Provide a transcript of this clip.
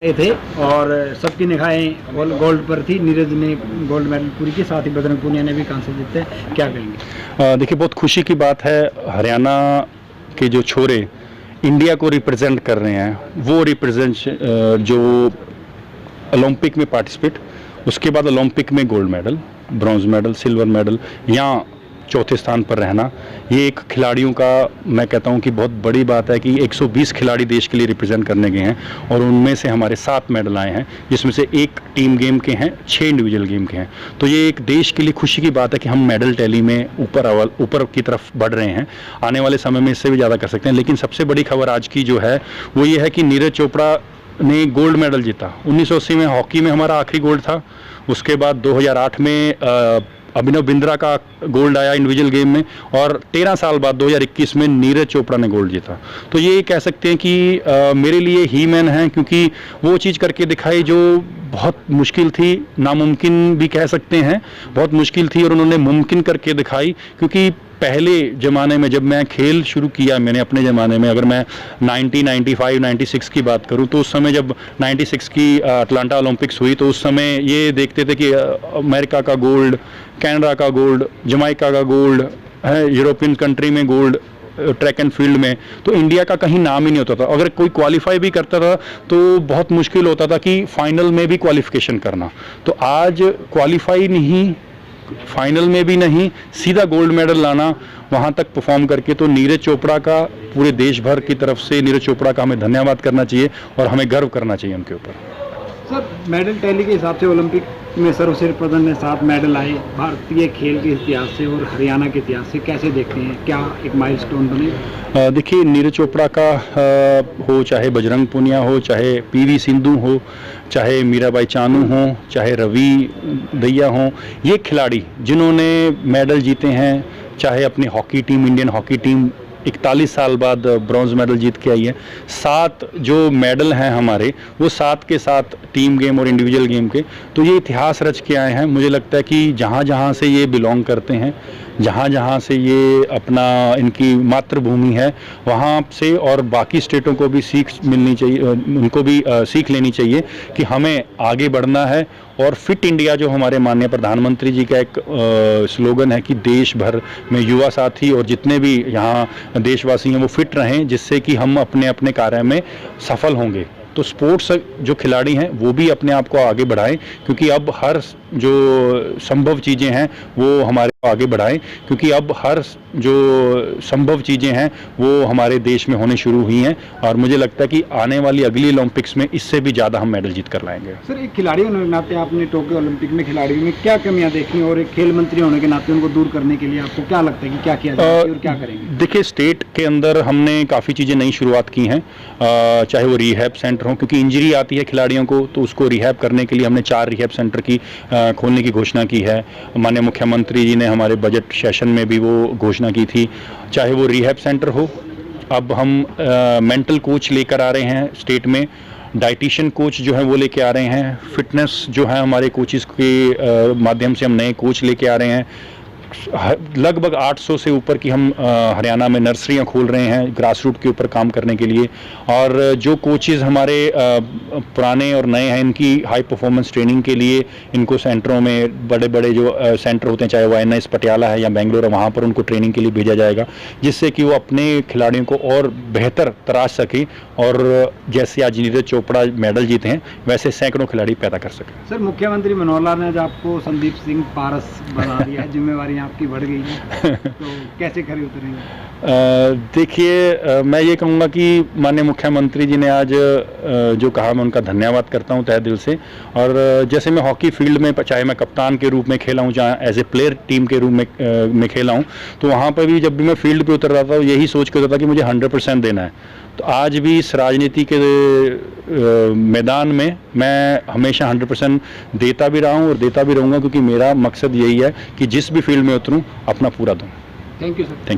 थे और सबकी निगाहें गोल्ड पर थी। नीरज ने गोल्ड मेडल पूरी की, साथ ही बजरंग पूनिया ने भी कांस्य जीते। क्या कहेंगे? देखिए, बहुत खुशी की बात है। हरियाणा के जो छोरे इंडिया को रिप्रेजेंट कर रहे हैं, वो रिप्रेजेंट जो ओलंपिक में पार्टिसिपेट, उसके बाद ओलंपिक में gold medal, bronze medal, silver medal या चौथे स्थान पर रहना, ये एक खिलाड़ियों का, मैं कहता हूँ कि बहुत बड़ी बात है कि 120 खिलाड़ी देश के लिए रिप्रेजेंट करने गए हैं और उनमें से हमारे 7 मेडल आए हैं, जिसमें से एक टीम गेम के हैं, 6 इंडिविजुअल गेम के हैं। तो ये एक देश के लिए खुशी की बात है कि हम मेडल टैली में ऊपर की तरफ बढ़ रहे हैं। आने वाले समय में इससे भी ज़्यादा कर सकते हैं। लेकिन सबसे बड़ी खबर आज की जो है वो ये है कि नीरज चोपड़ा ने गोल्ड मेडल जीता। 1980 में हॉकी में हमारा आखिरी गोल्ड था। उसके बाद 2008 में अभिनव बिंद्रा का गोल्ड आया इंडिविजुअल गेम में, और 13 साल बाद 2021 में नीरज चोपड़ा ने गोल्ड जीता। तो ये कह सकते हैं कि मेरे लिए ही मैन है, क्योंकि वो चीज़ करके दिखाई जो बहुत मुश्किल थी, नामुमकिन भी कह सकते हैं, बहुत मुश्किल थी और उन्होंने मुमकिन करके दिखाई। क्योंकि पहले ज़माने में जब मैं खेल शुरू किया, मैंने अपने ज़माने में, अगर मैं 1995-96 की बात करूं, तो उस समय जब 96 की अटलांटा ओलंपिक्स हुई, तो उस समय ये देखते थे कि अमेरिका का गोल्ड, कनाडा का गोल्ड, जमाइका का गोल्ड है, यूरोपियन कंट्री में गोल्ड ट्रैक एंड फील्ड में, तो इंडिया का कहीं नाम ही नहीं होता था। अगर कोई क्वालिफाई भी करता था तो बहुत मुश्किल होता था कि फाइनल में भी क्वालिफिकेशन करना। तो आज क्वालिफाई नहीं, फाइनल में भी नहीं, सीधा गोल्ड मेडल लाना वहाँ तक परफॉर्म करके, तो नीरज चोपड़ा का पूरे देश भर की तरफ से नीरज चोपड़ा का हमें धन्यवाद करना चाहिए और हमें गर्व करना चाहिए उनके ऊपर। सर, मेडल टैली के हिसाब से ओलंपिक में सर्वश्रेष्ठ प्रदर्शन में 7 मेडल आए। भारतीय खेल के इतिहास से और हरियाणा के इतिहास से कैसे देखते हैं, क्या एक माइलस्टोन बने? देखिए, नीरज चोपड़ा का हो, चाहे बजरंग पूनिया हो, चाहे पीवी सिंधु हो, चाहे मीराबाई चानू हो, चाहे रवि दहिया हो, ये खिलाड़ी जिन्होंने मेडल जीते हैं, चाहे अपनी hockey team, Indian hockey team 41 साल बाद ब्रॉन्ज मेडल जीत के आई है। 7 जो मेडल हैं हमारे, वो 7 के 7 टीम गेम और इंडिविजुअल गेम के, तो ये इतिहास रच के आए हैं। मुझे लगता है कि जहाँ जहाँ से ये बिलोंग करते हैं, जहाँ जहाँ से ये अपना, इनकी मातृभूमि है, वहाँ से और बाकी स्टेटों को भी सीख मिलनी चाहिए, उनको भी सीख लेनी चाहिए कि हमें आगे बढ़ना है। और फिट इंडिया जो हमारे माननीय प्रधानमंत्री जी का एक स्लोगन है कि देश भर में युवा साथी और जितने भी यहाँ देशवासी हैं वो फिट रहें, जिससे कि हम अपने अपने कार्य में सफल होंगे। तो स्पोर्ट्स जो खिलाड़ी हैं वो भी अपने आप को आगे बढ़ाएं, क्योंकि अब हर जो संभव चीज़ें हैं वो हमारे को आगे बढ़ाएं, क्योंकि अब हर जो संभव चीज़ें हैं वो हमारे देश में होने शुरू हुई हैं। और मुझे लगता है कि आने वाली अगली ओलंपिक्स में इससे भी ज़्यादा हम मेडल जीत कर लाएंगे। सर, एक खिलाड़ी होने के नाते आपने टोक्यो ओलंपिक में खिलाड़ियों में क्या कमियां देखी, और एक खेल मंत्री होने के नाते उनको दूर करने के लिए आपको क्या लगता है कि क्या किया जाए और क्या करेंगे? देखिए, स्टेट के अंदर हमने काफ़ी चीज़ें नई शुरुआत की हैं, चाहे वो रिहैब सेंटर हो, क्योंकि इंजरी आती है खिलाड़ियों को, तो उसको रिहैब करने के लिए हमने 4 रिहैब सेंटर की खोलने की घोषणा की है। माननीय मुख्यमंत्री जी ने हमारे बजट सेशन में भी वो घोषणा की थी। चाहे वो रिहैब सेंटर हो, अब हम मेंटल कोच लेकर आ रहे हैं स्टेट में, डाइटिशियन कोच जो है वो लेके आ रहे हैं, फिटनेस जो है हमारे कोचेस के माध्यम से हम नए कोच लेके आ रहे हैं। लगभग 800 से ऊपर की हम हरियाणा में नर्सरियां खोल रहे हैं ग्रास रूट के ऊपर काम करने के लिए। और जो कोचेज़ हमारे पुराने और नए हैं, इनकी हाई परफॉर्मेंस ट्रेनिंग के लिए इनको सेंटरों में, बड़े बड़े जो सेंटर होते हैं, चाहे वो INS पटियाला है या बेंगलोर है, वहाँ पर उनको ट्रेनिंग के लिए भेजा जाएगा, जिससे कि वो अपने खिलाड़ियों को और बेहतर तराश सके और जैसे आज नीरज चोपड़ा मेडल जीते हैं वैसे सैकड़ों खिलाड़ी पैदा कर सकें। सर, मुख्यमंत्री मनोहर लाल ने आज आपको संदीप सिंह पारस बना दिया है, जिम्मेवारी आपकी बढ़ गई है, तो कैसे खरे उतरेंगे? देखिए, मैं ये कहूँगा कि माननीय मुख्यमंत्री जी ने आज जो कहा, मैं उनका धन्यवाद करता हूँ तहे दिल से। और जैसे मैं हॉकी फील्ड में, चाहे मैं कप्तान के रूप में खेला हूँ, चाहे एज ए प्लेयर टीम के रूप में खेला हूँ, तो वहाँ पर भी जब भी मैं फील्ड पे उतर रहा था यही सोच के उतरता था कि मुझे 100% देना है। तो आज भी इस राजनीति के मैदान में मैं हमेशा 100% देता भी रहा हूँ और देता भी रहूँगा, क्योंकि मेरा मकसद यही है कि जिस भी फील्ड में उतरूँ अपना पूरा दूँ। Thank you sir. Thank you.